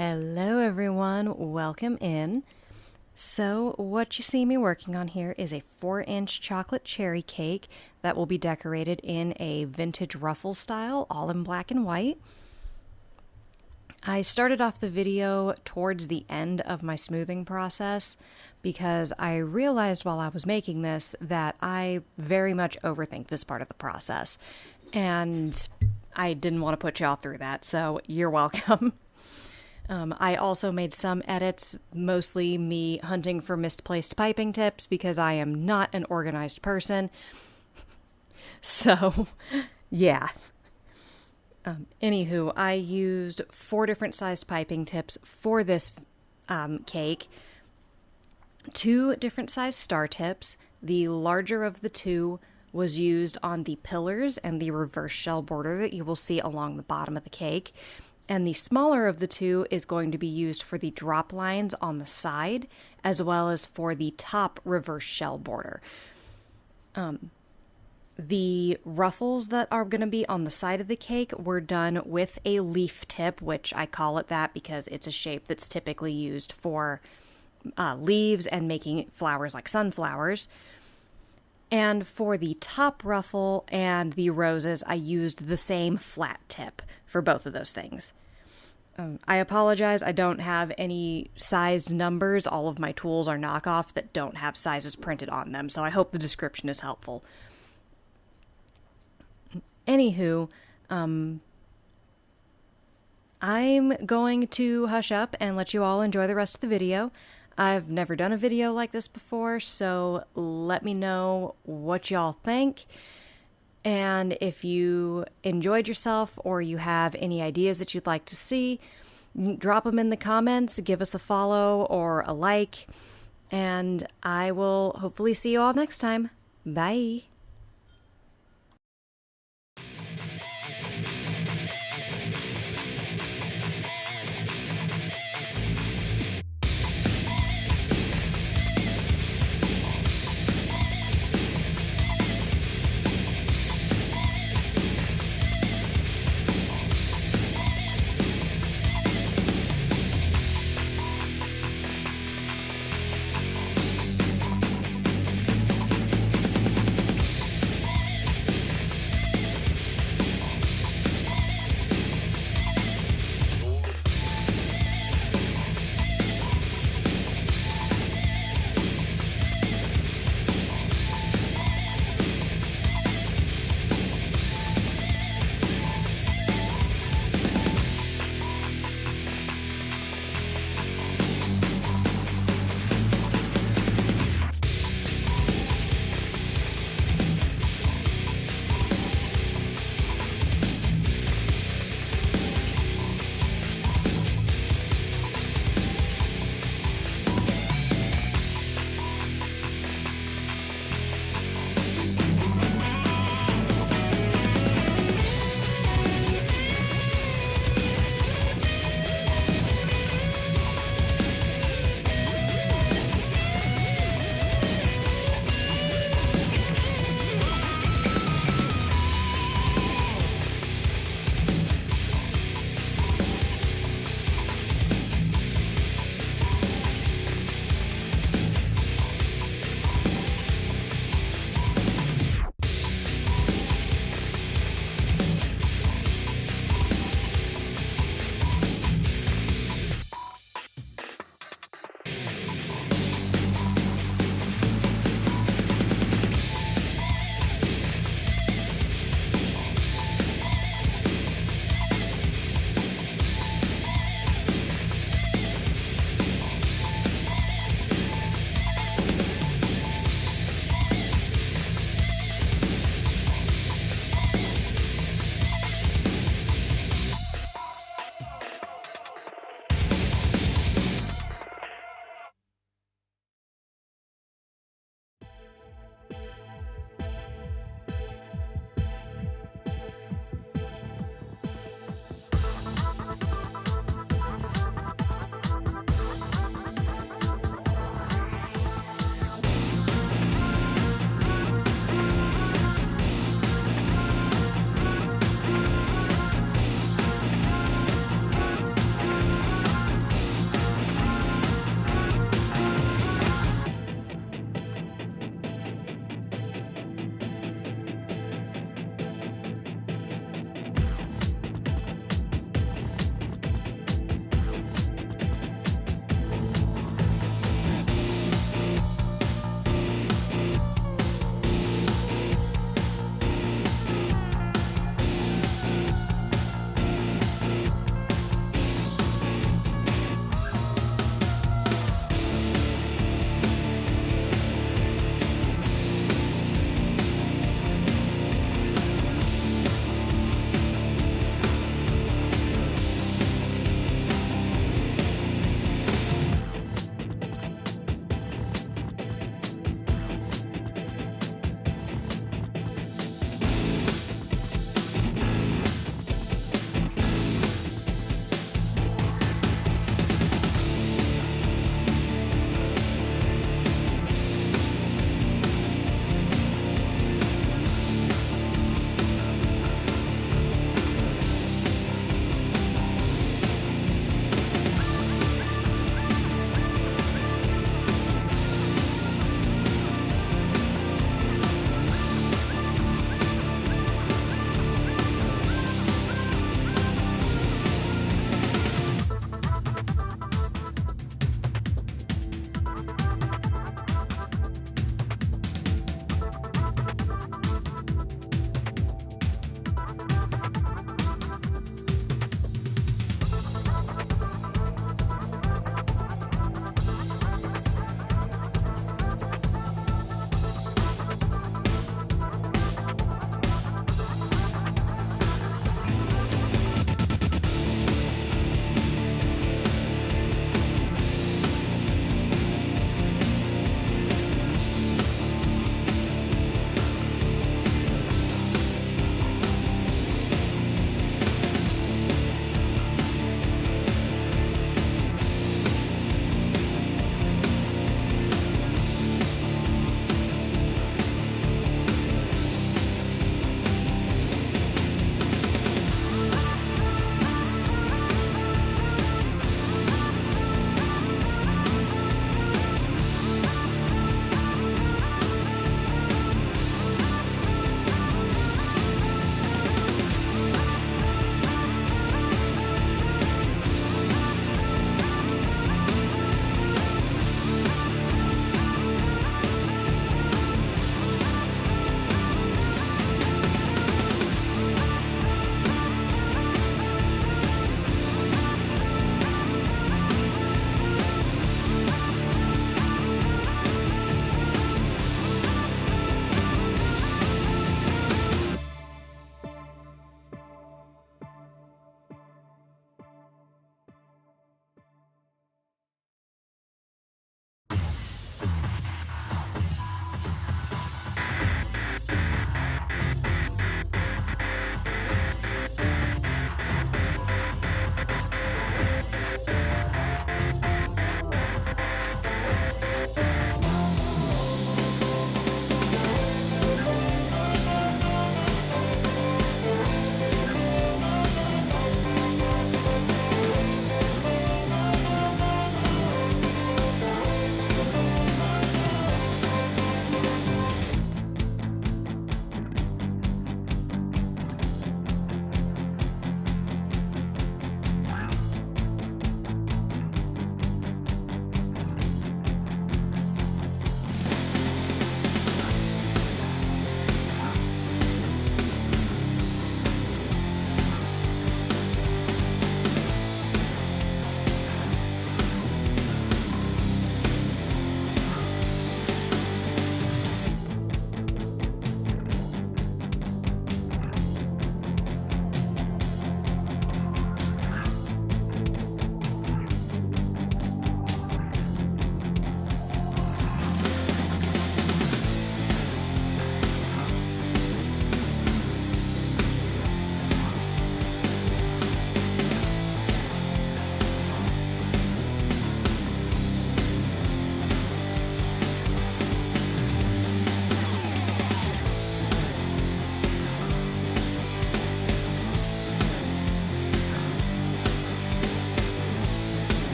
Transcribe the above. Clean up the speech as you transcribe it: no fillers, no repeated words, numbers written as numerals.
Hello everyone, welcome in. So what you see me working on here is a 4-inch chocolate cherry cake that will be decorated in a vintage Ruffle style, all in black and white. I started off the video towards the end of my smoothing process because I realized while I was making this that I very much overthink this part of the process, and I didn't want to put y'all through that, so you're welcome. I also made some edits, mostly me hunting for misplaced piping tips because I am not an organized person. So, yeah. Anywho, I used 4 different sized piping tips for this cake. 2 different sized star tips. The larger of the 2 was used on the pillars and the reverse shell border that you will see along the bottom of the cake. And the smaller of the 2 is going to be used for the drop lines on the side, as well as for the top reverse shell border. The ruffles that are going to be on the side of the cake were done with a leaf tip, which I call it that because it's a shape that's typically used for leaves and making flowers like sunflowers. And for the top ruffle and the roses, I used the same flat tip for both of those things. I apologize, I don't have any sized numbers. All of my tools are knockoffs that don't have sizes printed on them, so I hope the description is helpful. Anywho, I'm going to hush up and let you all enjoy the rest of the video. I've never done a video like this before, so let me know what y'all think. And if you enjoyed yourself or you have any ideas that you'd like to see, drop them in the comments, give us a follow or a like, and I will hopefully see you all next time. Bye.